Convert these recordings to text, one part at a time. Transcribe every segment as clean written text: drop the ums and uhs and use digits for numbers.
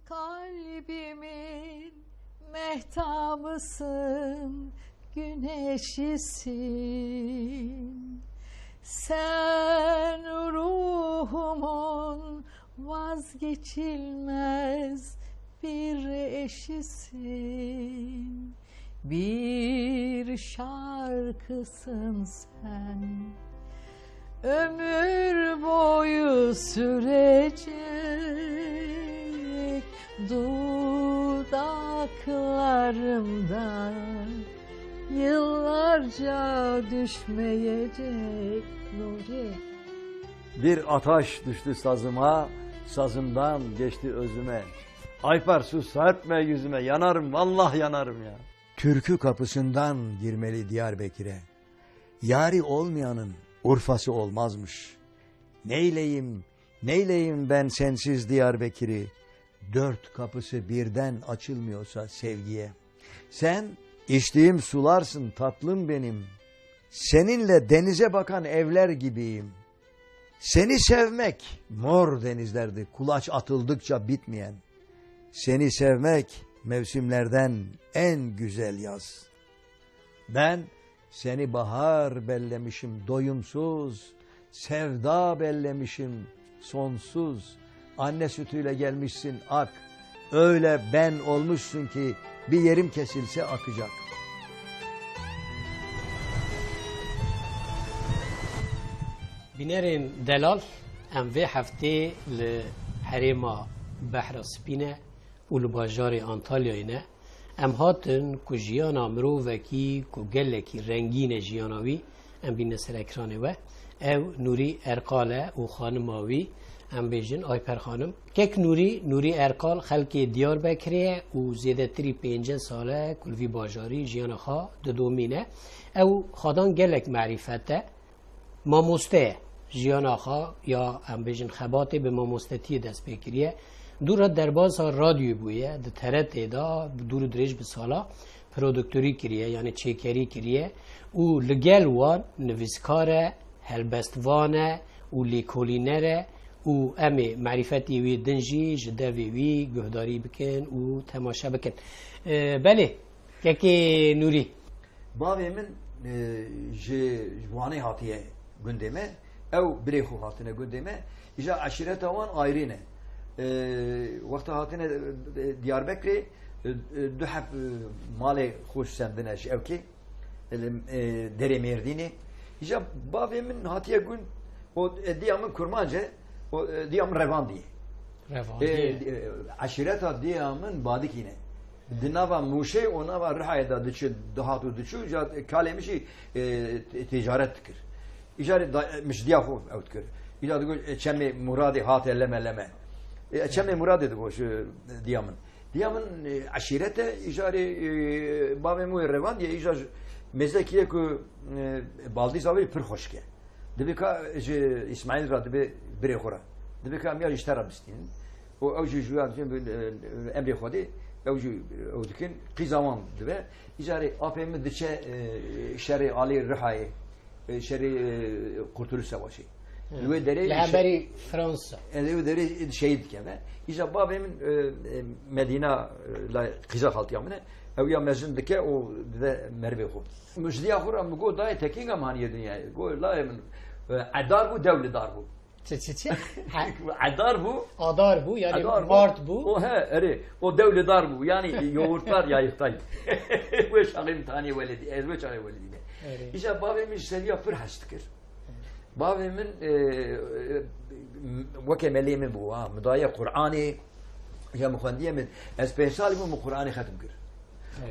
Kalbimin mehtabısın, güneşisin. Sen ruhumun vazgeçilmez bir eşisin. Bir şarkısın sen, ömür boyu sürecek dudaklarımdan, yıllarca düşmeyecek Nuri. Bir ataş düştü sazıma, sazımdan geçti özüme. Aypar su serpme yüzüme, yanarım vallahi yanarım ya. Türkü kapısından girmeli Diyarbakır'a. Yari olmayanın Urfası olmazmış. Neyleyim, neyleyim ben sensiz Diyarbakır'ı? Dört kapısı birden açılmıyorsa sevgiye. Sen içtiğim sularsın tatlım benim. Seninle denize bakan evler gibiyim. Seni sevmek mor denizlerdi, kulaç atıldıkça bitmeyen. Seni sevmek mevsimlerden en güzel yaz. Ben seni bahar bellemişim doyumsuz, sevda bellemişim sonsuz. Anne sütüyle gelmişsin ak, öyle ben olmuşsun ki bir yerim kesilse akacak. بنرين دلال ام في هفته لحريما بحر سبينة والباجار انطاليا هنا ام هاتن كو جيانا مروفكي كو جلكي رنگين جياناوي ام بينسر اكرانه و او نوري ارقاله و خانماوي ام بيجن آيپر خانم كيك نوري ارقال خلقي ديار بكريه و زيادة تري 5 ساله كل في باجاري جيانا خا دومينه او خادان جلك معرفته ماموسته جیانا خا یا ام بیشن خباته به ماموستتی دست بکریه دور درباز ها رادیو بویه ده ترت دا دور درج به سالا پرودکتوری کریه یعنی چیکری کریه و لگل وان نویسکاره هلبستوانه و لیکولینره و امی معرفتی وی دنجی جدوی وی گهداری بکن و تماشا بکن بله که نوری بابی من جوانی هاتیه gündeme ev bireyhu hatine gündeme ija aşirete van ayrine vakti hatine Diyarbakır'ı duhab mali hoş sendine evki dere merdini ija babimin hatiye gün o diyamın kurmanca o diyamın revandi aşirete diyamın badikine dinava muşe ona var rahayda dışı dahatu dışı kalemişi ticaret tıkır İcari müşdiya xo evtkir. İcari diyor çemi muradi hat elleme. Çemi murad dedi bu diyamın. Diyamın aşirete icari babı mu revan diye icari mezekiye ku baldi savi pir hoşke. Dibika İsmail ra dibe bire xora. Dibika amyar iştara bistin. O avcı juan emri xodi avcı avdikin qizaman dibe icari apemi diçe şeri ali rihaye şeri Kurtuluş Savaşı. لهبري فرنسا. Deri şehit keme. İşte babamın Medine la kıza haltı yamine. Ev ya mezindike o de merve xo. Müjdiya xura mı go dayı tekin amaniye dünya. Go la emin adar bu devlet dar bu. Çi. Adar bu. Adar bu yani mart bu. O he eri o devlet dar bu. Yani yoğurtlar yayıktay. Bu şalim tani veledi. Ezbe çare veledi. İşte babamın seviye pır hastıkır. Babamın وكمالي من بوا مضايا قرآني يا مخندية من اسبيشال مو قرآني ختم كر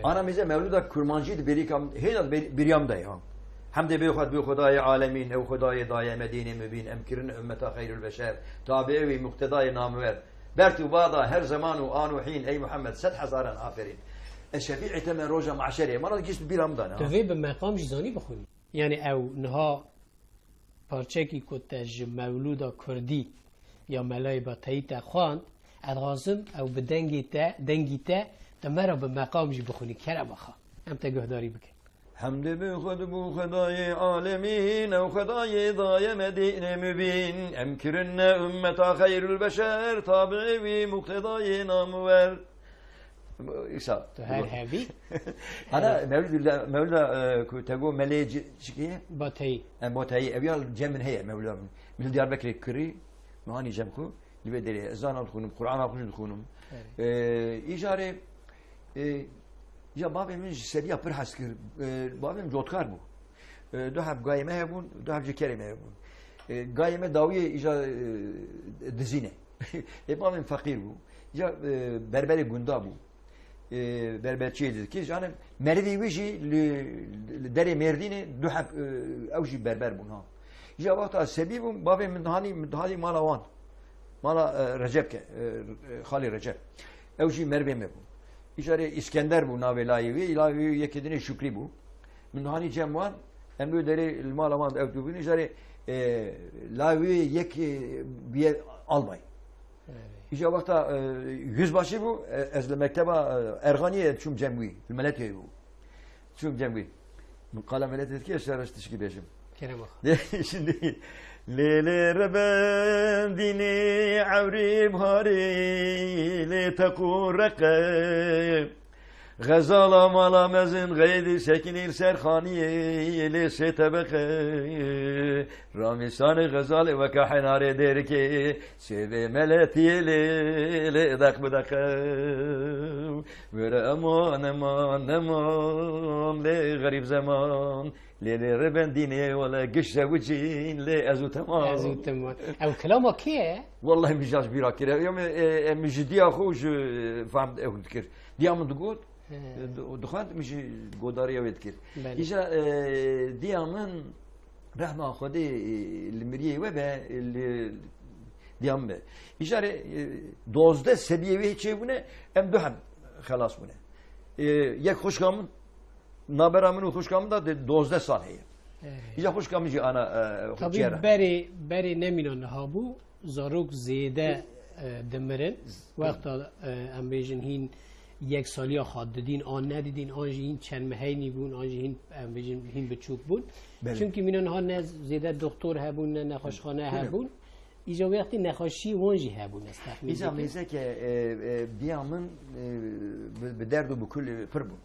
أنا ميزة مولودا كرمانجي بريكم هنا بريام ده هم حمد بيخد بخداي عالمين أو خداي داية مدينة مبين أمكرن أمة خير البشر تابعي مقتداي نامور برتو بادا هر زمان وآن وحين أي محمد 7,000 آفرين الشفيع تمن روجا معشرة ما نجيش بريام ده تفي بمقام جزاني بخوني يعني أو نها پارچکی کتج مولودا کردی یا ملای با تایید خوان ادغازم او به دنگیته تمرا بمقام جي بخوني كرم أخا أم تجهداري بك حمد به خود بو خدای عالمین و خدای دای مدینه مبین امکرن امت خیر البشر تابع و مقتدای نامور İsa. تهار هابي Ana Mevla kutego meleci şikiye باتي en botayı eviyal cemin heye Mevla min Diyarbakır kri mani cemku libe deri ezan al khunum Kur'an al khunum icare ya babamın seviye pır haskır babam jotkar bu دوحب قايمة هبون دوحب جكرمة هبون قايمة داوية إجا دزينة إمام فقير بو إجا بربري قندا بو بربرچي dedi yani merdi vişi deri merdine دوحب أوجي بربر بونها إجا وقتها سبيبهم بابي من هذه مالا وان مالا رجب خالي رجب أوجي مربي مبو إجا إسكندر بو ناوي لايوي يكدني شكري بو من هاني جموان hem böyle malama evdubini jare lavi yek bir albay. İşte vakta yüzbaşı bu ezle mekteba Erganiye çum cemvi meletiye bu. Çum cemvi. Kala melet ki şerleşti ki beşim. كرم أخا Şimdi lele rebendini avri bhari le takurraqe غزالا مالا مزن غیدی سکنیر سرخانیه یلی ستبقه رامیسان غزال وکا حناره درکه سیوه ملتیه لی دق بدقه وره امان امان امان لی غریب زمان لی ربندینه ولا قش زوجين لی ازو تمام أزو تمام أو كلامه كيه والله مجاز بيراكر يوم مجدي اخوش فهمت اذكر ديامن تقول دخانت مش قدارية ويذكر إذا ديامن رحمة خدي المريه وبا ديامن إذا دوزده سبيوي شيء هم دوهم خلاص بونه يك خوش كامن نابرامن وخوش كامن ده دوزده سال هي إذا خوش كامن جي أنا طبيب بري نمينان هابو زاروك زيادة دمرن وقتا ام بیجن هین یک سالی خواهد دادین آن ندیدین آنجا هین چند مهینی بون آنجا هین ام بیجن هین بچوک بون چونکه مینان ها نه زیاده دکتر هبون نه نخوشخانه هبون ایجا وقتی نخوشی وانجی هبون استحمیل إذا ميزة بيامن بدرد بكل فربون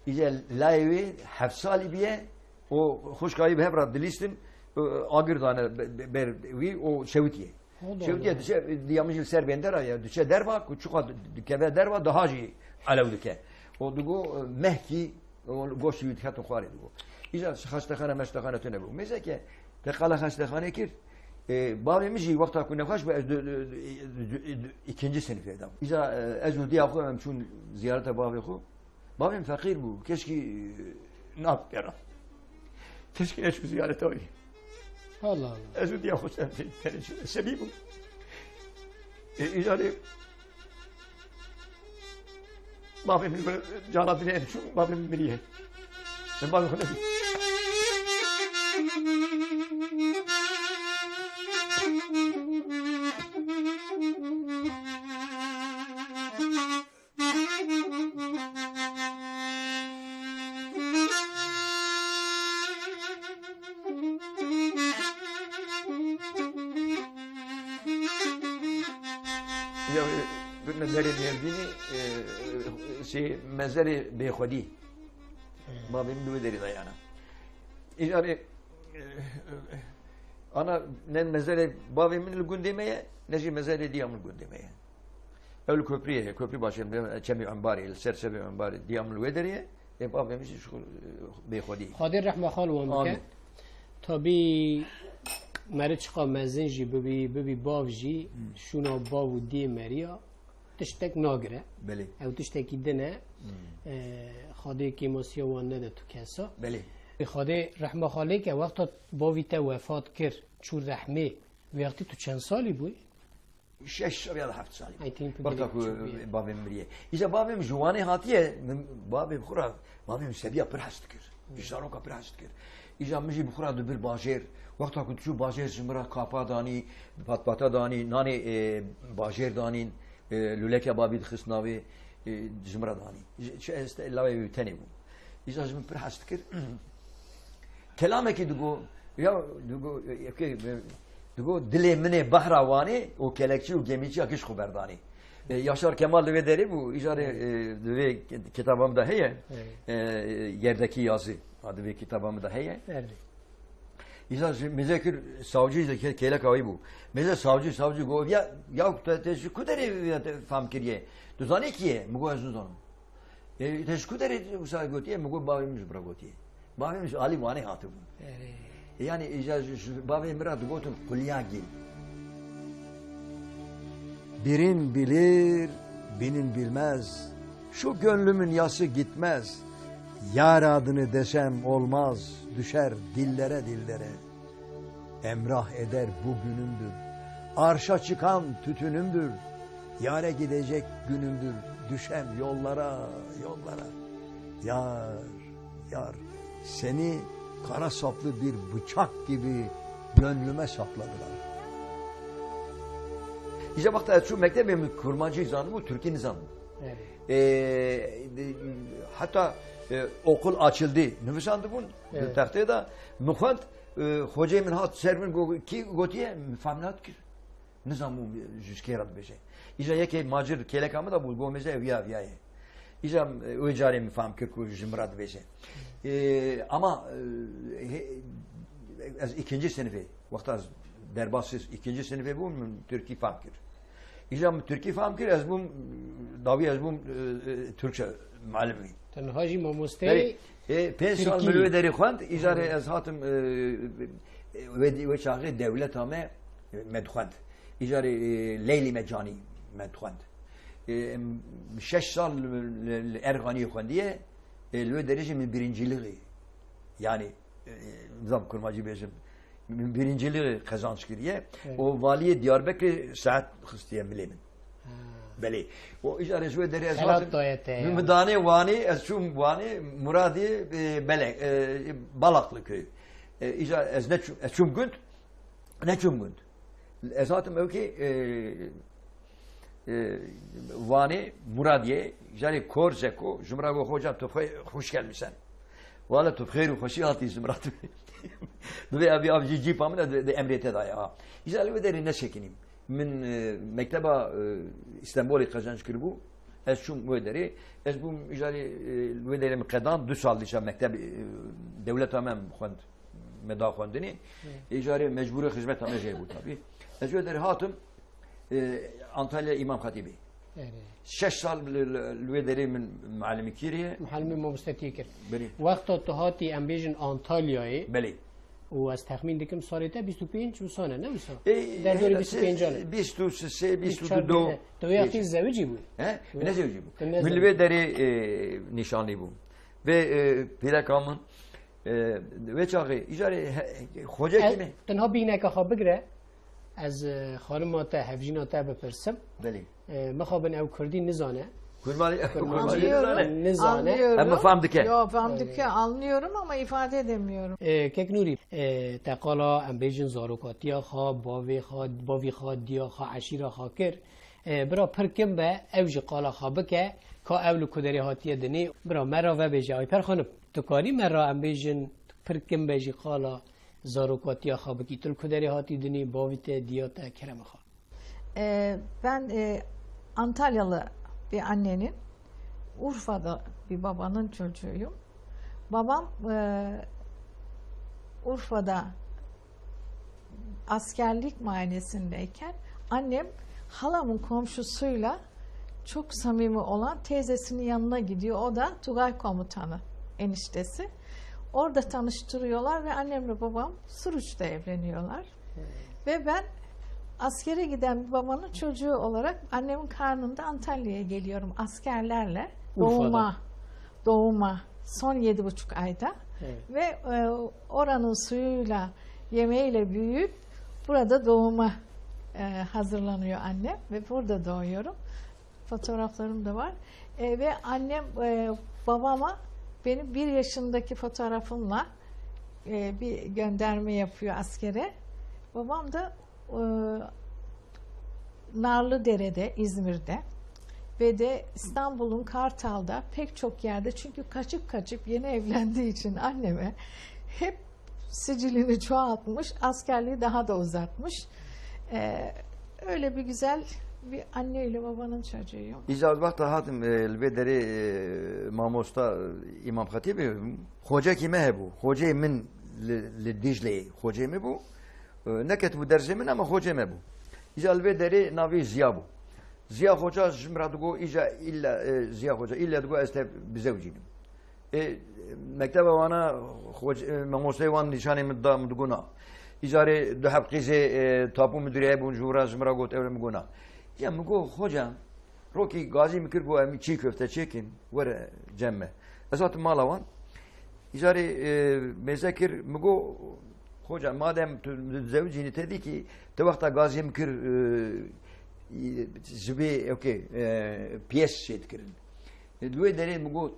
إذا لايوي حفصالي بيه o hoş kayıp hep raddilistim agir tane berwi o şevtiye şevtiye düşe diyamıcı ser bender ya düşe derva küçük keve derva daha ji alevlike o dugo mehki o goş yutkat xari dugo iza xastaxana mestaxana tene bu mezeke teqala xastaxana kir babamıcı vakta kunne xoş ikinci sınıf adam iza ezu diye axu şun ziyarete babamı babam fakir bu keşke ne yapıyor keşke eşku ziyarete oy. Allah Allah. Ezu diye hoş sebebi bu. İcari babamın canatını şu babamın biriye. Ben babamın مزار المرديني شيء مزار بيخودي ما بيمدو دري ضيانا إجاري أنا نن مزار بابي من الجندمية نجي مزار ديام الجندمية أول كوبري باشم كمي عمباري السر شبي عمباري ديام الودرية بابي مش شغل بيخودي خادر رحمة خال وامك تابي مرچ قا مزن جي ببي باف جي شونا باو دي مريا تشتك ناگره بله او تشتکی دنه خاده کیماسیا وانده ده تو کسا بله خاده رحمه خاله که وقتا باویتا وفات کر چور رحمه وقتی تو چند سالی بوی؟ 6 ya da 7 سالی ایتین برتا کو babam miriye İşte babam juvani hatiye babam khura babam sebiya per hastkir işaro ka per hastkir İşte miji khura de bir bajer وقتا کو şu bajer jimra kapa dani patpata dani nani bajer danin lüleke babid xisnavi جمردانی چه است لای تنی بو ایجا جم پر حست کر کلامه کی دگو یا دگو دل منه بحروانی و کلکچی و گمیچی اکش خبردانی Yaşar Kemal ve deri bu ve kitabımda heye yerdeki yazı adı ve kitabımda heye. İşte mezekir savcı kelek avı bu. Meze savcı go ya teşekkür ederim fam kiriye. Duzani kiye mugo azuzon. Teşekkür ederim usay gotiye mugo bavimiz bra gotiye. Bavimiz ali vani hatı bu. Yani bavim bra gotun kulya gil. Birin bilir, binin bilmez. Şu gönlümün yası gitmez. Yar adını desem olmaz, düşer dillere dillere. Emrah eder bugünümdür. Arşa çıkan tütünümdür. Yare gidecek günümdür. Düşen yollara, yollara. Yar, seni kara saplı bir bıçak gibi gönlüme sapladılar. İşte bak şu mektebim kurmancı nizamı bu Türkiye nizamı. Hatta okul açıldı. Nüfusandı bu tahtaya da muhant hocayımın hat sermin ki gotiye famlat kir. Nizamı jüskerat beşe. İşte yeke macir kelekamı da bu gomeze evya. İşte öcari mi fam kir ku jimrat beşe. Ama ikinci sınıfı vakta derbatsız ikinci sınıfı bu Türkiye fam kir. İşte Türkiye fam kir az bu davi az bu Türkçe malumi. Tenhaji mamuste Pes sal mülve deri khand ijare az hatım ve çağı devlet ame medkhand. İjare leyli mecani medkhand. 6 sal ergani khandiye lüve derece min birinciliği. Yani nizam kurmacı bezim birinciliği kazanç kiriye. O valiye Diyarbakır saat hıstiye bilemin. Beli. O ijare şöyle deri esasın. Mümdane vani, şum vani, muradi bele, Balaklı köy. İjare ez ne şum günd, ne şum günd. Esatım o ki vani, muradiye, ijare korzeko, jumrago hocam tufay hoş gelmişsen. Valla tufayru hoşi altı jumrat. Ve abi cici pamına de emriyete daya. İjare deri ne çekinim. من مكتبة إسلامبول قزانج كربو از شو مدري از بوم إجاري مدري مقدام 2 سال ديشا مكتب دولة تمام خوند مدا خوندني إجاري مجبور خدمت تمام جاي بو tabi از مدري هاتم أنطاليا إمام خطيبي 6 سال الودري من معلم كيريه معلم مستتيكر بلي وقت تهاتي أمبيجن أنطاليا بلي و از تخمین دکم سالیته 25 سانه نه مثلا در دوری 25 ساله 23 22 تو وقتی زوجی بود ne zevci bu mülve deri nişanlı bu ve plakamın ve çağı icari hoca kimi تنها بینه که خواب بگره از خانمات هفجیناتا بپرسم بله مخابن او کردی نزانه Anlıyorum. Ama famdike. Yok famdike anlıyorum ama ifade edemiyorum. کک نوری تقالا ام بیجن زاروکاتیا خوا باوی خوا دیا خوا عشیرا خوا کر برا پرکم به اوج قالا خوا بکه که اولو کدری هاتیه دنی برا مرا و بیجه آی پر خانم تکاری مرا ام بیجن پرکم بیجی قالا زاروکاتیا خوا بکی تل کدری هاتی دنی باویت دیا تا کرم خوا Ben Antalyalı bir annenin, Urfa'da bir babanın çocuğuyum. Babam Urfa'da askerlik muayenesindeyken annem halamın komşusuyla çok samimi olan teyzesinin yanına gidiyor. O da Tugay komutanı, eniştesi. Orada tanıştırıyorlar ve annemle babam Suruç'ta evleniyorlar. Ve ben askere giden bir babanın çocuğu olarak annemin karnında Antalya'ya geliyorum askerlerle. Doğuma son 7,5 ayda. Evet. Ve oranın suyuyla yemeğiyle büyüyüp burada doğuma hazırlanıyor annem ve burada doğuyorum. Fotoğraflarım da var. Ve annem babama benim 1 yaşındaki fotoğrafımla bir gönderme yapıyor askere. Babam da Narlıdere'de, İzmir'de ve de İstanbul'un Kartal'da pek çok yerde, çünkü kaçıp kaçıp yeni evlendiği için anneme hep sicilini çoğaltmış, askerliği daha da uzatmış. Öyle bir güzel bir anne ile babanın çocuğuyum. İcaz vakta hatim elvederi mamosta İmam Hatibi hoca kime he bu? Hoca min li Dicle hoca mi bu? Neket bu derse min ama hoca mi bu? İcaz elvederi navi Ziya bu. Ziya hoca jmradugo ica illa Ziya hoca illa dugo este bizevcinim. Mektebe vana mamosta van nişani mduguna. İcari dehab qize tapu müdüriyye bunjura jmragot evre mguna. Ya mgo hocam roki gazi mikir go emi çiğ köfte çekin vere cemme. Esat malavan. İcari mezekir mgo hocam madem zevcini dedi ki te vakta gazi mikir zbi okey piyes şedkirin. Dve deri mgo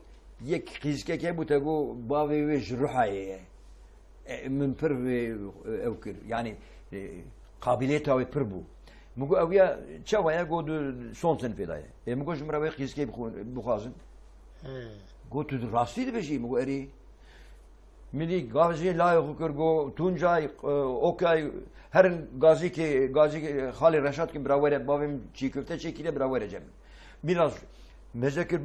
yek qizke ke bu tego bavi ve ruhaye. من پر اوکر یعنی قابلیت او پر بو مگو اویا چه ویا گو son sınıf edaya مگو جمره وی قیس کی بخوازن گو تو راستی بشی مگو اری میدی گازی لایق کر گو تونجای اوکای her gazi ki Halil Reşat ki bravere babim çiğ köfte çekiyle bravere cem biraz mezekir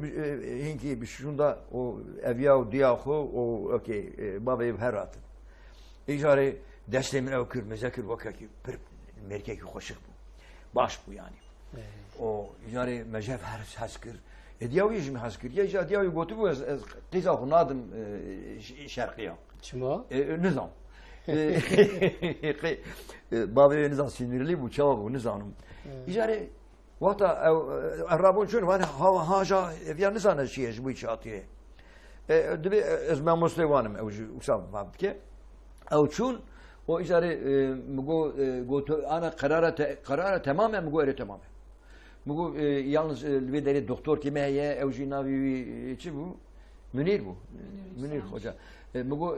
hinki bir şunda o evya diyahu o okey babim her atın İcari destemin evkür, mezekir vakaki, bir merkeki hoşuk bu. Baş bu yani. O icari mecef her haskır. Diyavi jim haskır. Ya icari diyavi gotu bu qiza hunadım şarkıya. Çima? Nizam. Babi nizam sinirli bu çava bu nizamım. İcari vakta Arabun şunu var haja evya nizam şiye bu içatiye. Dibi ezmem muslimanım evju usam babke. او چون و اجاره مگو گوتو انا قراره تمامه مگو اره تمامه مگو yalnız bir deri doktor kime ye evjinavi çi bu Münir bu Münir hoca مگو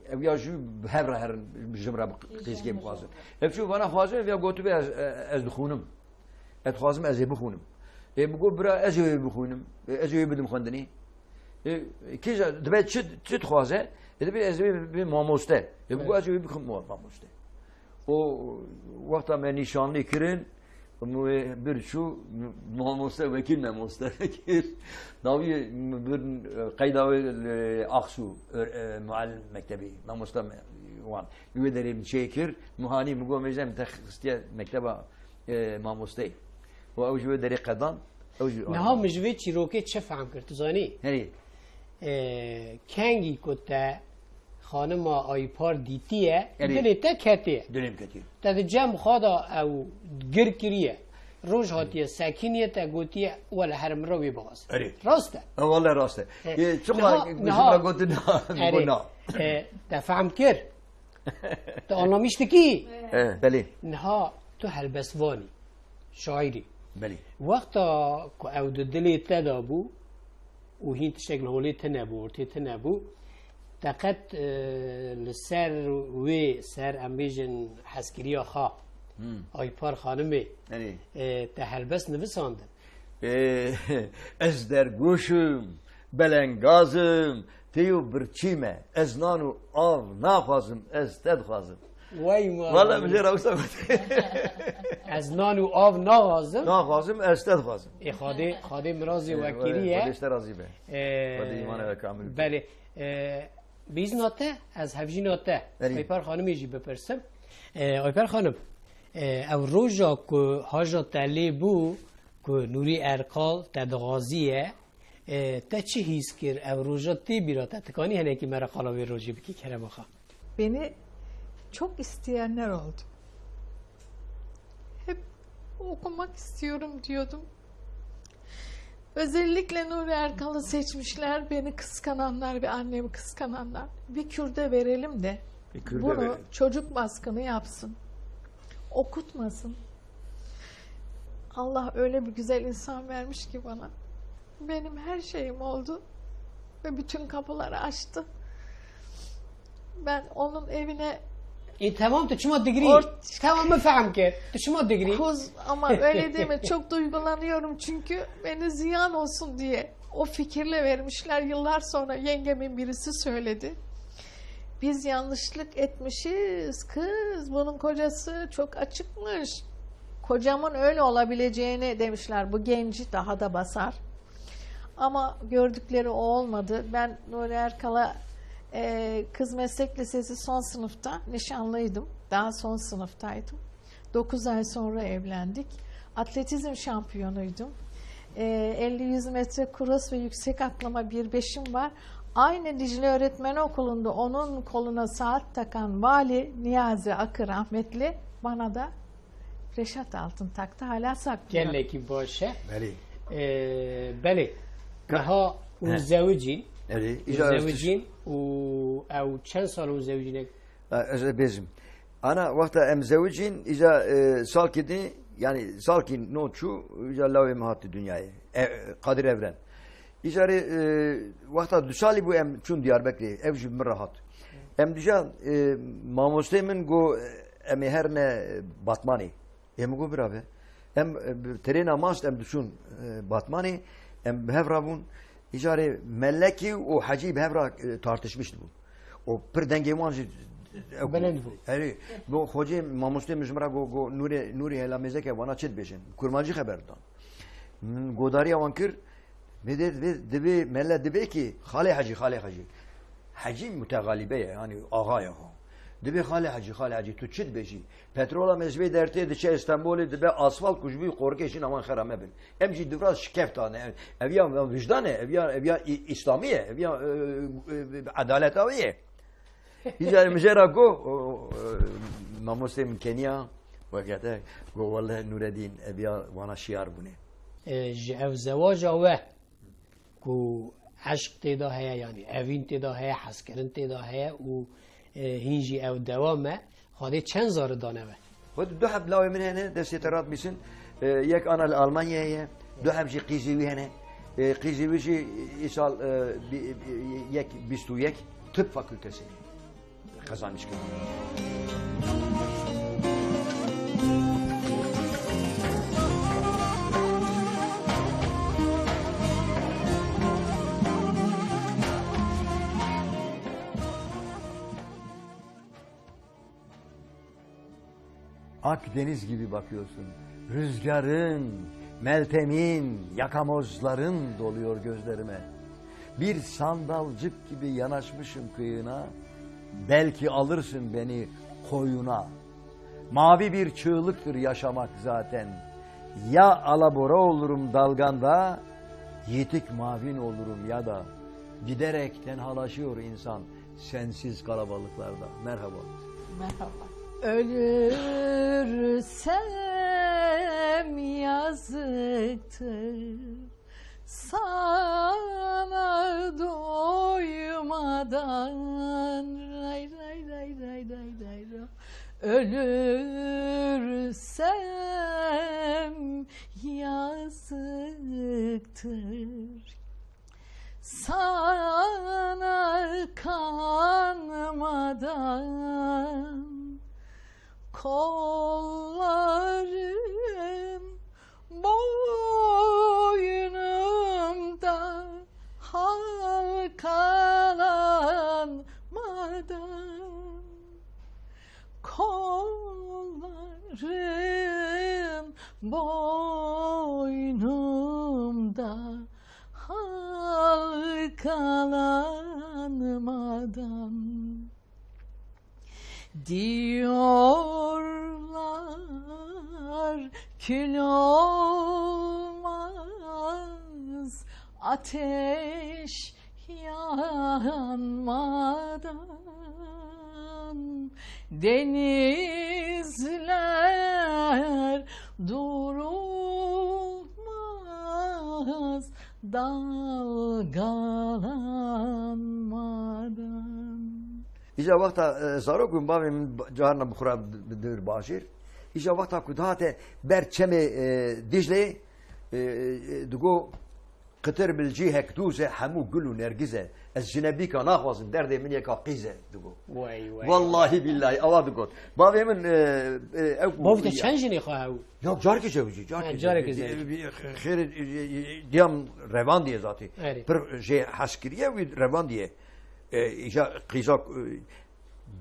evya şu her jimra qizge muazın evşu bana xwazim evya gotu be az dukhunum et xwazim az bixunum مگو bra az bixunum az bidim xwendini kija dibet çit xwaze bir ezbi bir mamoste. Bu acı bir mamoste. O vakta ben nişanlı kirin bir şu mamoste vekil mamoste kir. Davi bir kaydavi aksu muallim mektebi mamoste wan. Yüvederim çekir muhani mugo mezem takhstiye mekteba mamoste. O avju yüvederi qadan نها مجوی چیروکه چه فهم کرد تو زانی؟ هری کنگی کتا خانم آیپار دیتیه یعنی دلی تا کتیه dönem kötü. تا جم خدا او گر کریه روز هاتیه سکینیه تا گوتیه ولا هرم روی باز Eri. راسته Vallahi rastı. Çok Naha- var. Kızımla götürdü. اری تا فهم کر تا anlamıştı ki Beli. نها تو هلبسوانی شاعری Beli. وقتا که او دلی تا بو و هین تشکل هولی تنبو ورتی تنبو تقت لسر و سر امیجن حسکریا خا آیپار خانمی Yani تهلبس نویساندن ez der guşum, belengazım, teyu birçime, ez nanu av nafazım, ez tedhazım. وای ما Vallahi bir şey ravsa از نان و آب نغازم nafazım, ez tedhazım. خاده مرازی وکیریه Kardeşler razı be. Hadi iman ve kamil. بله بیزناته از هفجیناته بله. آیپار خانمی جی بپرسم آیپار خانم او روژا که هاجا تلی بو که نوری ارقال تدغازیه تا چی هیست کر او روژا تی بیرا تتکانی هنه که مرا قلاوی روژی بکی کرم آخا Beni çok isteyenler oldu. Hep okumak istiyorum diyordum. Özellikle Nuri Erkal'ı seçmişler. Beni kıskananlar ve annemi kıskananlar. Bir Kürt'e verelim de bunu çocuk baskını yapsın. Okutmasın. Allah öyle bir güzel insan vermiş ki bana. Benim her şeyim oldu. Ve bütün kapıları açtı. Ben onun evine tamam تشما دقري tamam mı فهم ki تشما دقري Kuz ama öyle deme, çok duygulanıyorum çünkü beni ziyan olsun diye o fikirle vermişler. Yıllar sonra yengemin birisi söyledi. Biz yanlışlık etmişiz kız, bunun kocası çok açıkmış. Kocamın öyle olabileceğini demişler, bu genci daha da basar. Ama gördükleri o olmadı. Ben Nuri Erkal'a Kız Meslek Lisesi son sınıfta nişanlıydım. Daha son sınıftaydım. 9 ay sonra evlendik. Atletizm şampiyonuydum. 50-100 metre cross ve yüksek atlama bir beşim var. Aynı Dicle Öğretmen Okulu'nda onun koluna saat takan Vali Niyazi Akı rahmetli bana da Reşat Altın taktı. Hala saklıyorum. قال لك باشه بله بله ها متزوجين بله إجا متزوجين و او چند سال متزوجين أجا بيزم أنا وقت أم زوجين إجا سالكدي يعني سالكين نوتشو إجا لاوي مهات الدنيا قادر evren. İcari vakta düşali bu em çün Diyarbakır evci merahat. Em dija mamostemin go em herne Batmani. Em go birabe. Em terena mast em düşün Batmani em hevravun icari melleki o hacib hevra tartışmıştı bu. O pir dengevancı Belend bu. Evet. Bu hoca mamoste mizmara go nuri hela mezeke bana çet beşin. Kurmancı haberdan. Godari avankir ve de melle de ki Hale Hacı Hacı mütegalibe yani ağa ya. De Hale Hacı tu çit beşi. Petrola mezbe derte de şey İstanbul'u de asfalt kuşbu korkeşin aman harame bin. Emci divraz şikeftane. Evya vicdanı, evya İslamiye, evya adalet aviye. İcari müjera go mamusem Kenya وقته go والله Nureddin evya wana şiar bu ne? اف زواج اوه کو عشق تدا هيا يعني اوین تدا هيا حسکرن تدا هيا و هینجی او دوامه خاده چند زار دانه به خود دو حب لاوي من هنا دست ترات بيسن يك انا الالمانيا هي دو حب شي قيزي هنا قيزي شي يسال يك بيستو يك tıp fakültesi kazanmış gibi. Akdeniz gibi bakıyorsun. Rüzgarın, Meltem'in, yakamozların doluyor gözlerime. Bir sandalcık gibi yanaşmışım kıyına. Belki alırsın beni koyuna. Mavi bir çığlıktır yaşamak zaten. Ya alabora olurum dalganda, yitik mavin olurum ya da giderek tenhalaşıyor insan sensiz kalabalıklarda. Merhaba. Merhaba. Ölürsem yazıktır sana doymadan ray ray ray ray ray ray ray. Ölürsem yazıktır sana kanmadan. Kollarım boynumda halkalanmadan, kollarım boynumda halkalanmadan. Diyorlar kül olmaz ateş yanmadan, denizler durulmaz dalgalanmadan. İşte vakta zarokun babim caharna bukhura dır başir. İşte vakta kudhate berçeme Dicle dugo قطر بالجي هكدوزة حمو قلو نرجزة الجنبي كان أخوصن درد من يكا قيزة دقو وای وای والله بالله أواد قط بابي من بافت چند جنی خواهو يا جارك جوجي جارك زوجي. خير ديام روان دي ذاتي أري. بر جي حسكرية و روان دي إجا قيزا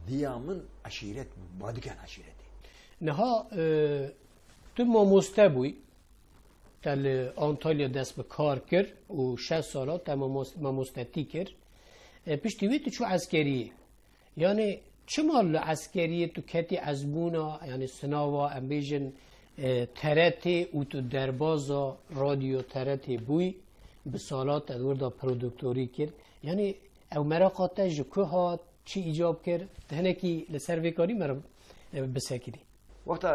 ديامن عشيرت بعد كان عشيرتي نها تو ما مستبوی تل آنتالیا دست به کار کرد و 6 سالا تا ما مستتی کرد پشتیوی تو چو عسکریه یعنی چه مال عسکریه تو کتی ازبونا یعنی سناوا امبیجن ترتی و تو دربازا رادیو ترتی بوی به سالات ادور دا پرودکتوری کرد یعنی او مراقاته جکو ها چی ایجاب کرد تهنکی لسر ویکاری مرا بسکری وقتا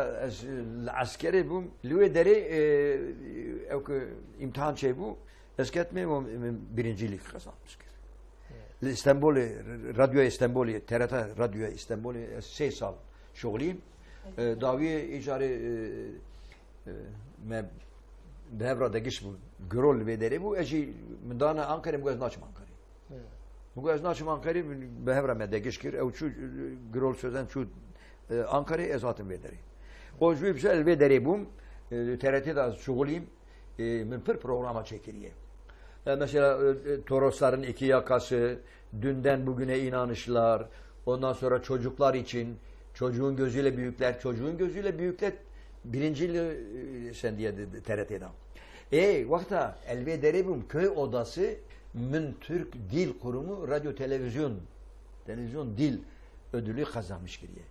العسكري بوم لوي دري او امتحان شي بو اسكتمي من برنجيلي قسم مسكر الاسطنبولي راديو اسطنبولي ترتا راديو اسطنبولي 3 سال شغليم داوي ايجاري ما دهبرا دقش بو جرول بدري بو اجي من دانا انقره مغاز ناچم انقره مغاز ناچم انقره بهبرا ما دقش كير او شو جرول سوزن شو Ankara ezatın vederi. O yüzden bir şey vederi bum. TRT'de şuguliyim. Min pır programa çekiliyor. Mesela Torosların iki yakası, dünden bugüne inanışlar, ondan sonra çocuklar için, çocuğun gözüyle büyükler, çocuğun gözüyle büyükler birincili sen diye TRT'den. Vakta elvederi bum köy odası min Türk Dil Kurumu radyo televizyon dil ödülü kazanmış giriyor.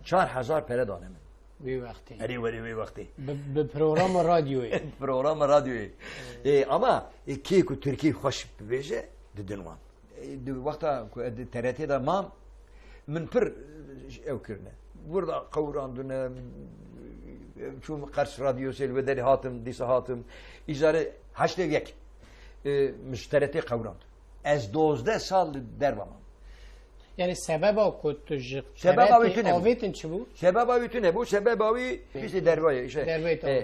4000 pere dane min. وی وقتی اری وی وقتی. به پروگرام رادیویی. Program radyoyu. Ama ki ku Türkiye hoş beje dedin wan. Vakta ku TRT'de mam min pir evkirne. Burada kavrandığını şu Kars radyosu elvederi hatım, disa hatım. İzare haşte yek. Müştereti kavrandı. Ez 12 sal dervamam. یعنی سبب کتوج سبب آویتونه بود. آویتن چی بود؟ Sebep avitü ne bu? Sebep avi işte dervaya işte. Dervaya tamam.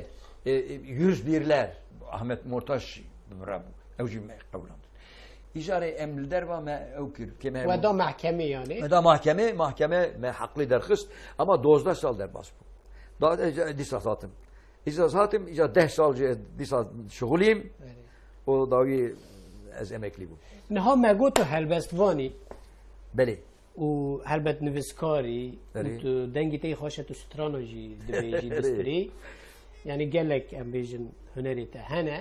101'ler Ahmet Mortaş Rabu. Evci kavrandı. İcare emri derva me evkir. و دا محکمه یعنی؟ Da mahkeme me haklı derkist ama dozda sal derbas bu. Daha disa satım. Disa satım ica 10 sal disa şuguliyim. O davi az emekli bu. نها مگو تو هلبستوانی Beli. و هلبت نویسکاری و بله. تو دنگی تی خوشه تو سترانوجی دبیجی دستری یعنی گلک ام بیجن هنری ته هنه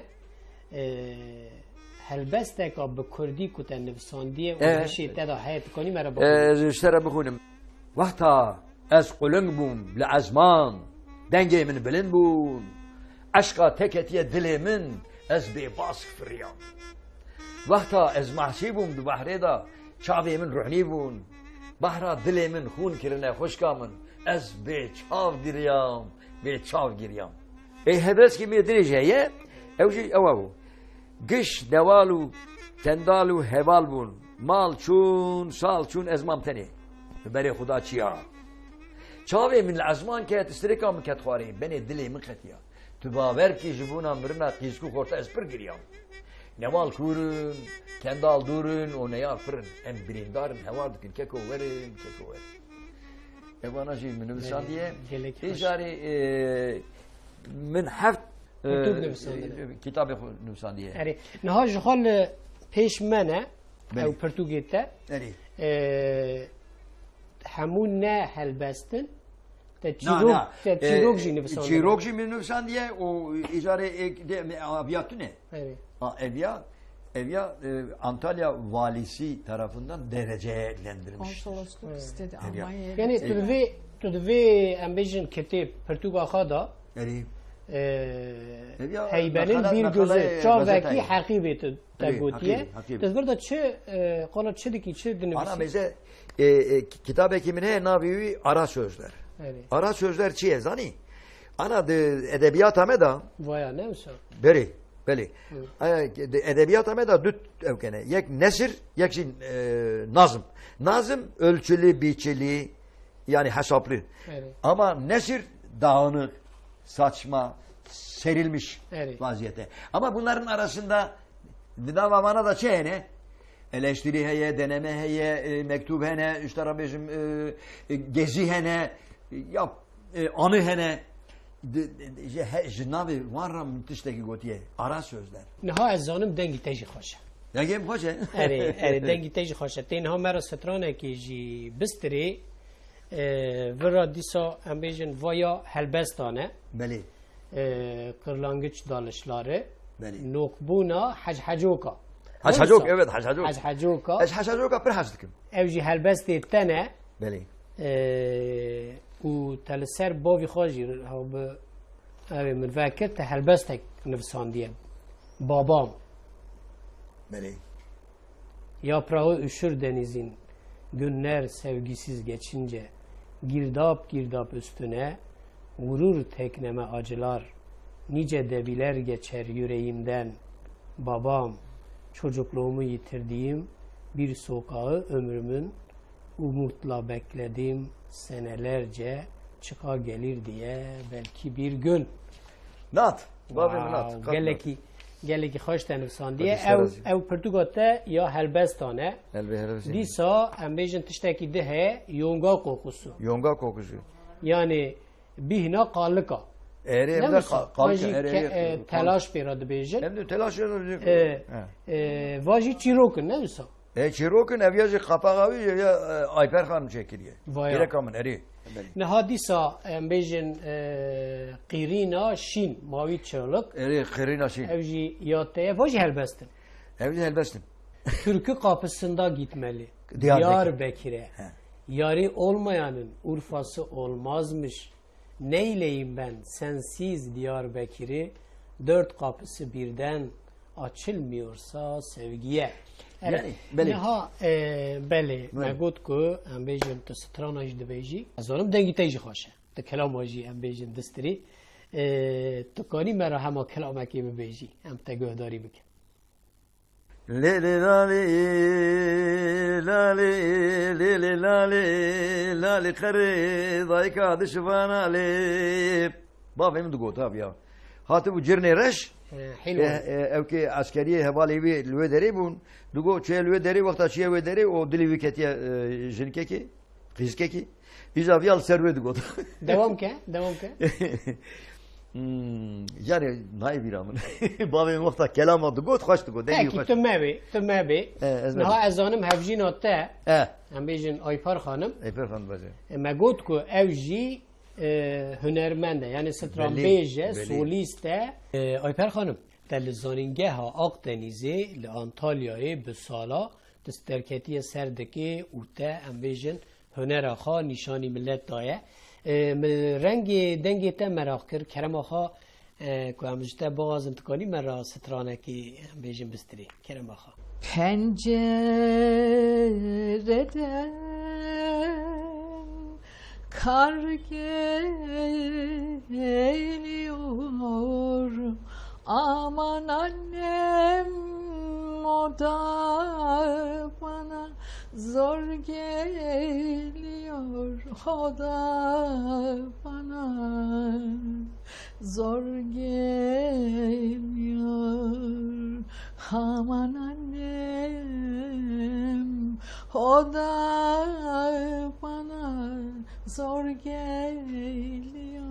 هلبسته که به کردی کتن نویساندیه و هشی تدا حیات کنی مرا با اشترى بخونم وقتا از قلنگ بوم لعزمان دنگی من بلند بون عشقا تکتیه دلی من از بی باسک فریام وقتا از محسی بوم دو بحره دا چاوی من روحنی بون بحرا دلی من خون کرنه خوشکا من از بی چاو گریام هبس کی می درجه اوجی اوو گش دوالو تندالو هوال بون مال چون سال چون از مامتنی بری خدا چیا چاوی من الازمان که تستریکا من کت خواری بنی دلی من خطیا تو باور کی جبونا مرنا قیزکو خورتا از پر گریام نوال کورن kendal durun o ne yapırın en birindarın heval dikin keko verin bana şey minibüsan diye ticari min heft kitabı nüfsan diye اری نها جخال پیش منه او پرتوگیته همون نه هلبستن تچیروک جی نویسان چیروک جی نویسان diye o icare aviyatı ne? Evya Antalya valisi tarafından derecelendirilmiş. Konsolosluk istedi Almanya'ya. یعنی تو دوی امبیجن کتی پرتوگا خدا هیبرین بیر گوزه چاوکی حقیبه تا گوتیه تذبرده چه قالا چه دیکی چه Ana دنویسی meze kitap ekimine navivi ara sözler. Ara sözler çiye zani? Ana edebiyat ameda ویا نمیسا beri beli. Edebiyat ameda düt evkene. Yek nesir, yek nazım. Nazım ölçülü, biçili yani hesaplı. Ama nesir dağınık, saçma, serilmiş vaziyette. Ama bunların arasında Dinava bana da çe hene? Eleştiri heye, deneme heye, mektup hene, işte rabbeşim gezi hene, yap anı hene. Jinavi varram tişteki gotiye. Ara sözler. Niha ez zanım dengi tejî xweş e. Ya gem hoş e. Erê dengî te jî xweş e. Tênha me ra stranekê jî bistirê vira dîsa em bêjin vaya helbestan e. Beli. Kırlangıç dalışları. Beli. Nokbuna hacjoka. Haşhacok evet haşhacok. Hacjoka. Haşhacoka pır haştıkım. Ev jî helbestê te ne. Beli. û te li ser bavî xwe jî bi evê min vekir te helbestek nivîsandiye. Babam. Beli. Yaprağı üşür denizin. Günler sevgisiz geçince. Girdap girdap üstüne. Vurur tekneme acılar. Nice deviler geçer yüreğimden. Babam. Çocukluğumu yitirdiğim bir sokağı ömrümün umutla beklediğim senelerce çıka gelir diye belki bir gün. Nat. Babim nat. Geleki hoş tenifsan diye Hadi ev Portugal'da ya helbestane Elbe helbesi. disa embejin tişteki de he yonga kokusu. Yonga kokusu. Yani bihna kallıka. Eri Ne hem de misin? Vaji eri. telaş peradı bejin. Hem de telaş ediyor. Vaji çirokun ne misin? Çirokun evyacı kapağavi ya Ayper Hanım çekiliyor. Vaya. Gerek amın eri. Ne hadisa embejin qirina şin mavi çırlık. Eri kırına şey. Evji yataya vaji helbestin. Evde helbestim. Türkü kapısında gitmeli. Diyarbakır. Diyarbakır'a. Yarı olmayanın Urfası olmazmış. Neyleyim ben sensiz Diyarbakır'ı? Dört kapısı birden açılmıyorsa sevgiye. Yani, beli. Neha beli. Megot ku em bejim te strana jî dibêjî. Ez zanım dengî te jî xweş e. Te kelama jî em bêjin distirî. Tu kanî me ra hema kelamekê bibêjî. Em te guhdarî bikin. Lili lali lali lili lali lali kari dayka dışvana li. Babim de gota ya. Hatı bu cirne reş. Helva. Evki askeriye hevali vi lüvederi bun. Dugo çe lüvederi vakta çe lüvederi o dili viketiye jinkeki. Kizkeki. İzaviyal serve dugo. Devam ke. Devam ke. Yani nay bir amın. Babim vakta kelam adı got hoş dugo. Dengi Peki hoş. tümme bi. Neha ez zanım hevjîna te. Em bêjin Aypar xanım. Ayper Hanım bazı. Me got ku ev jî hunermend e. Yani stranbêje, solîst e. Ayper xanım. Te li zanîngeha Akdenîzê li Antalyayê bi sala di sterketiye ser dikê û te em bêjin hunera xwe nîşanî millet daye. Rengê dengê te merak kir kerema xwe ku em ji te bixwazin tu kanî me ra stranekî em bêjin bistirî. Kerema xwe. Pencereden kar geliyor, aman annem o da bana zor geliyor, o da bana zor geliyor, aman annem o da bana zor geliyor,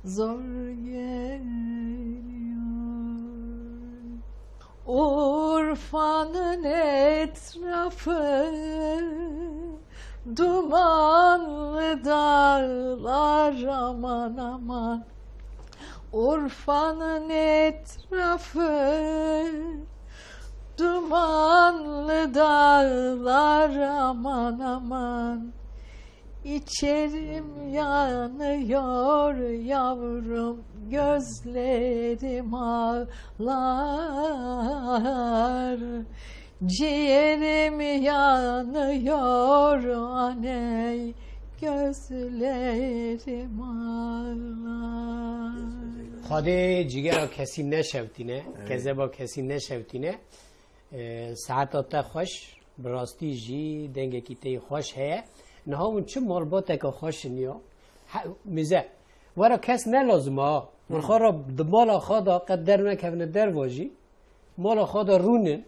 zor geliyor. Urfa'nın etrafı dumanlı dağlar, aman aman. Urfa'nın etrafı dumanlı dağlar, aman aman. İçerim yanıyor yavrum, gözlerim ağlar. Ciğerim yanıyor aney, gözlerim ağlar. Xwedê cigera kesî neşewtîne, kezeba kesî neşewtîne. Saeta te xweş, bi rastî jî dengekî te xweş heye. Niha hûn çi malbateke xweşin ya? Mize. Were kes ne lazim ha? Min xwe ra di mala xwe da qet dernekevne derva jî. مالا خدا رونن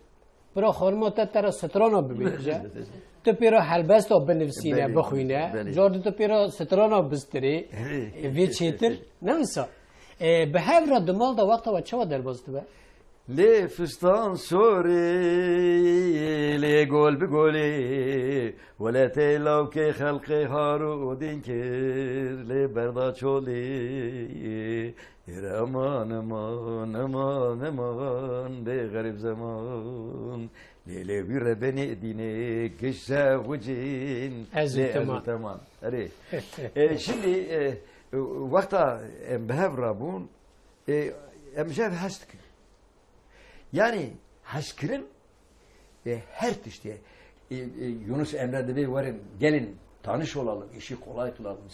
برا خانما تا ترا سترانا ببینجا تو پیرا حلبستا بنفسینه بله، بخوینه بله. جارد تو پیرا سترانا بستری وی چیتر نمیسا به هر را دمال دا وقتا و چه و در بازده به لی فستان سوری لی گل بگولی ولی تیلاو که خلقی هارو دین کر لی بردا چولی امان امان امان امان لی غریب زمان لی بیر بنی دینه کشا وجین از لی تمام. تمام اره şimdi وقتا به رابون امجاب هست ki yani haşkırın her işte Yunus Emre dedi varın gelin tanış olalım, işi kolay kılalım,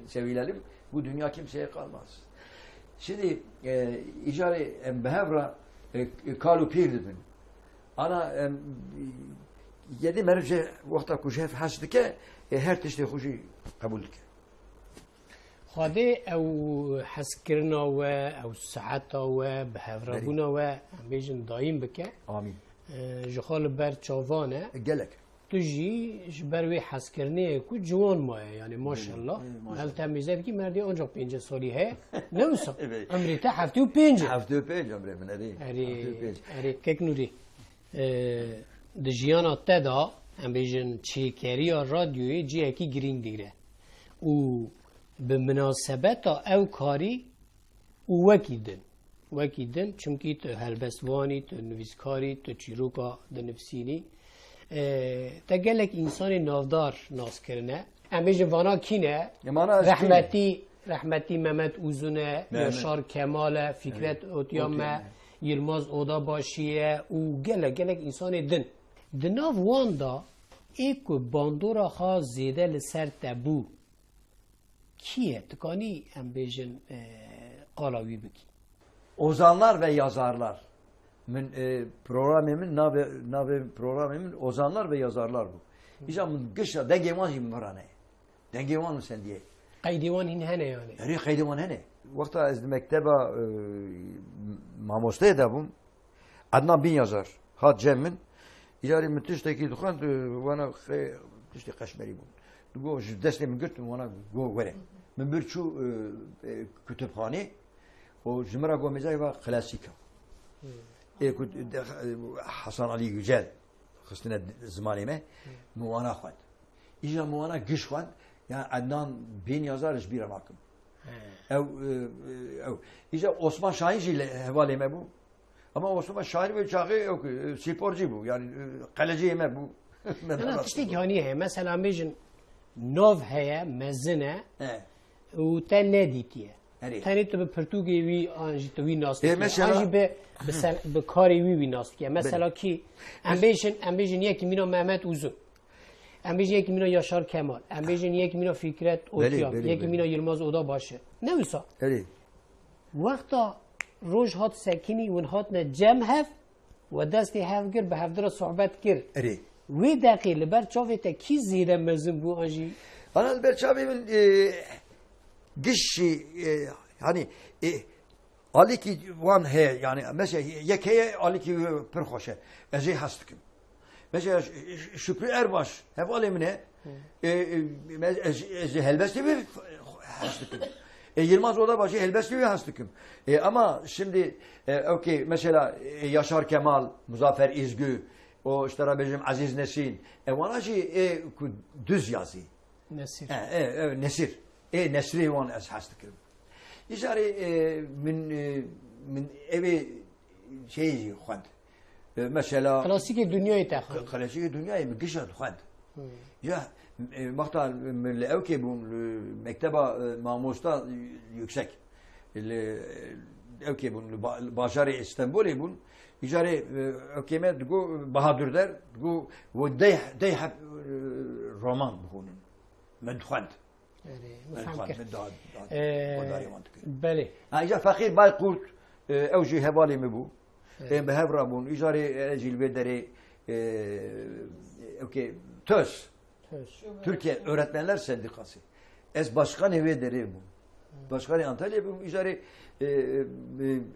sevilelim. Bu dünya kimseye kalmaz. Şimdi icari embehevra kalu pir dedin. Ana yedi merce vakta kuşef hasdike her tişte kuşu kabul dike. خواده او حس کرنا و او ساعتا و به هفرابونا و بیشن دایم بکه Amin. جخال بر چاوانه Gelek. تو جی جبر وی حس کرنه کو جوان ماه یعنی ماشاءالله هل تمیزه بکی مردی آنجا 5 سالی هی نوسا Evet. امری تا هفته و 5 Hafta öpeyim ömre min eri. اری کک نوری د جیانا تدا ام بیشن چیکری رادیوی جی اکی گرینگ دیگره و به مناسبت او کاری وکیدن چونکی تو هلبسوانی تو نویسکاری تو چیروکا د نفسینی تا گلک انسان نافدار ناس کرنه امیج وانا کینه Yamana رحمتی محمد اوزونه یاشار کمال فکرت اوتیامه یلماز اودا باشیه و گلک انسان دناف واندا ایکو باندورا خواه زیده لسر تبو کیه تکانی ام بیجن قالاوی بکی Ozanlar ve yazarlar. Programımın nabe programımın ozanlar ve yazarlar bu. İşte bu kışla dengevan gibi varane. Dengevan mı sen diye. قیدیوان این هنه یعنی Eri kaydevan hene. Vakta ez mekteba mamoste edabım. Adnan Bin yazar. Hat Cem'in. İcari müthişteki dukan bana işte kaşmeri bu. Go destemi götüm bana go vere. من برچو کتابخانه و جمره گومزای و کلاسیکا حسن علی yücel خستنا زمانی ما موانا خواند ایجا موانا گش خواند yani Adnan Bin yazarış bir amakim ایجا Osman Şahin ile hevaleme bu ama Osman Şahin ve çağı yok sporcu bu yani kaleci yeme bu انا تشتی گانی ہے مثلا بیجن نوف هیا مزنه و تا ندیتیه تانی تو به پرتوگی وی آنجی تو وی ناستی آنجی به کاری وی ناستی مثلا کی امبیجن یکی مینا محمد اوزو امبیجن یکی مینا یاشار کمال امبیجن یکی مینا فکرت اوتیام یکی مینا یلماز اودا باشه نویسا وقتا روز هات سکینی و هات نه جمع هف و دستی هف گر به هفدر صحبت گر وی دقیقه لبر چاوه تا کی زیده مزن بو آنجی Bana Berçabi'nin gişi hani Ali ki van he yani mesela yekeye Ali ki per hoşe ezi hastıkım. Mesela Şükrü Erbaş hep alemine ezi helbesti bir hastıkım. Yılmaz Odabaşı helbesti bir hastıkım. Ama şimdi okey mesela Yaşar Kemal, Muzaffer İzgü, o işte bizim Aziz Nesin, vanacı düz yazı. Nesir. Nesir. Nesri van az hastıkım. İşte min evi şeyi khand. Mesela klasik dünyayı tahmin. Klasik dünyayı mı gişad khand. Ya maktal min levki bu mekteba mamusta yüksek. Evki bu Başarı İstanbul'u bu İcari hükümet bu Bahadır der bu ve dey roman bunun. مدخند بله اجا فقير باي قلت اوجي هبالي مبو بهب رابون اجاري اجي البدري اوكي TÖS Türkiye Öğretmenler Sendikası başkan evi deri bu başkan Antalya bu ijarı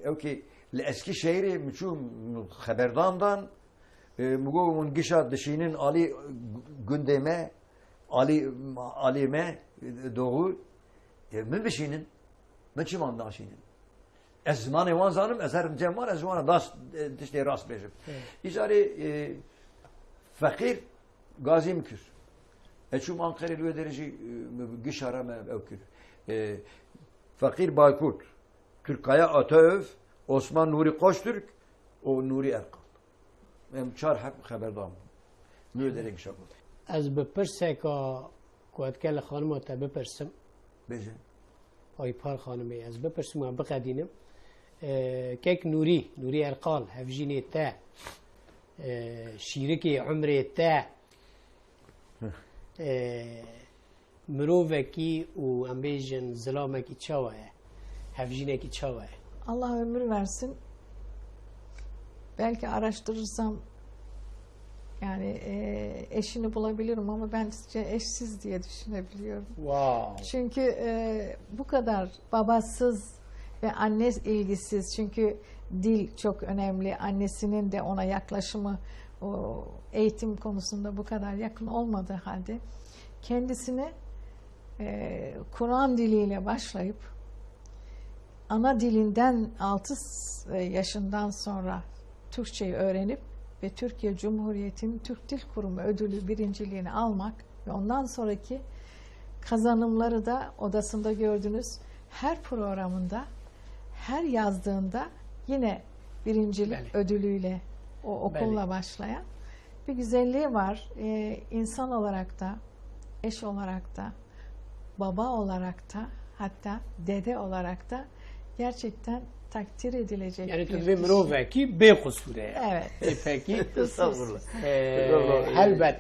اوكي Eski şehri müçüm haberdamdan mugo mun gişa dışının Ali gündeme Alime doğu min bişinin min çiman daşinin ez zamanı wan zanım ezer cemar ez wana das dişte rast bejim icari fakir gazi mükür eçum Ankara lüye derece gişara me evkür fakir Baykurt Türkaya Atöv Osman Nuri Koçtürk o Nuri Erkal em çar hep haberdam lüye derece gişa از بپرسه که کل خانم تا بپرسم بجن آی پار خانمی از بپرسم و بقدینم کیک نوری ارقال هفجینی تا شیرکی عمری تا مروفه کی و امبیجن ظلامه کی چاوه هفجینه کی چاوه Allah ömür versin. Belki araştırırsam yani eşini bulabilirim ama bence eşsiz diye düşünebiliyorum. واو Çünkü bu kadar babasız ve anne ilgisiz. Çünkü dil çok önemli. Annesinin de ona yaklaşımı o eğitim konusunda bu kadar yakın olmadığı halde kendisini Kur'an diliyle başlayıp ana dilinden 6 yaşından sonra Türkçeyi öğrenip ve Türkiye Cumhuriyeti'nin Türk Dil Kurumu ödülü birinciliğini almak ve ondan sonraki kazanımları da odasında gördünüz. Her programında, her yazdığında yine birincilik Bəli. ödülüyle o okulla başlayan bir güzelliği var. İnsan olarak da, eş olarak da, baba olarak da, hatta dede olarak da gerçekten takdir edilecek یعنی تو bir به kişi. مروفه کی به قصوره Evet. پکی Estağfurullah. هلبت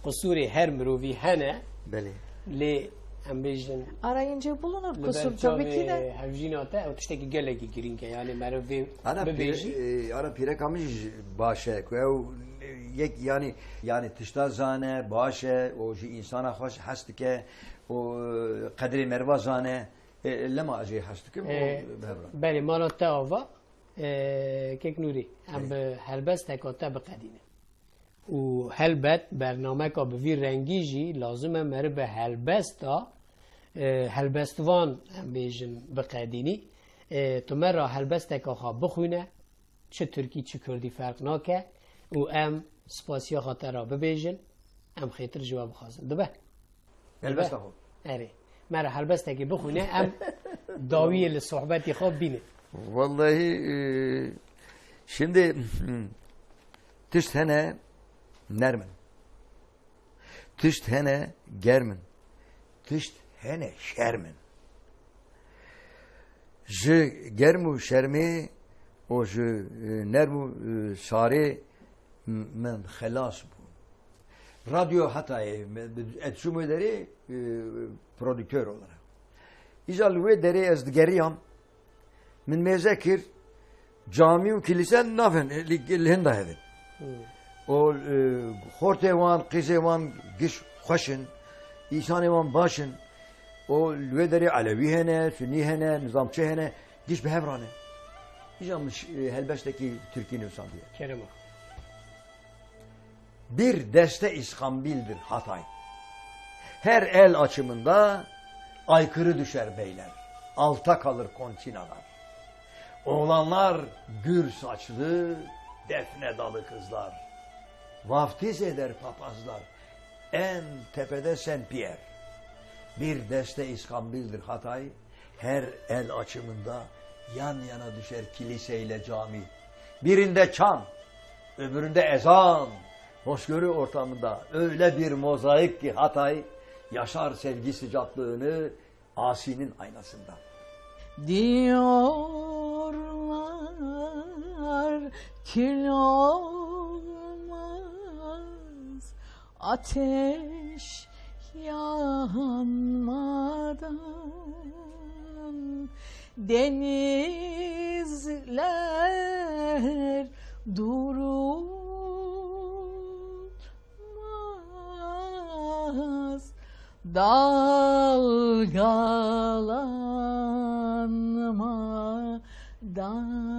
قصور هر مروفی هنه Beli. لی امبیجن Arayınca bulunur kusur tabii ki de. هفجیناتا او تشتکی گلگی گرین که یعنی مروفی ببیجی Ana pire kamış başe ko yek yani tışta zane başe o insana hoş hast ke o kadri merva zane lema aji hast ke behra بله مالا تاوا کیک نوری ام به هلبست تکاتا بقدینه و هلبت برنامه که به وی رنگی جی لازمه مره به هلبستا هلبستوان ام بیجن بقدینی تو مره هلبست تکاخا بخونه چه ترکی چه کردی فرق ناکه و ام سپاسیا خاطر را ببیجن ام خیتر جواب خواستن دبه elbette ho اره مره هلبست تکی بخونه ام داوی لصحبتی خواب بینه Vallahi şimdi tışt hene nermin tışt hene germin tışt hene şermin ji germu şermi o ji nermu sari men xelas bu radyo hatayı etşumu deri prodüktör olarak İcal ve deri ez geriyam من مذاكر جامع وكنيسة نافن الهند هذا و خورتوان قيزوان قش خشن إنسانوان باشن و الودري علوي هنا سني هنا نظام شي هنا قش بهبرانه إجا مش هالبشتكي تركي نوسان diye. کرما Bir deste iskambildir Hatay. Her el açımında aykırı düşer beyler. Alta kalır kontinalar. Oğlanlar gür saçlı, defne dalı kızlar. Vaftiz eder papazlar. En tepede Saint Pierre. Bir deste iskambildir Hatay. Her el açımında yan yana düşer kiliseyle cami. Birinde çan, öbüründe ezan. Hoşgörü ortamında öyle bir mozaik ki Hatay yaşar sevgi sıcaklığını asinin aynasında. Diyorlar kül olmaz ateş yanmadan denizler durulmaz dalgalanmadan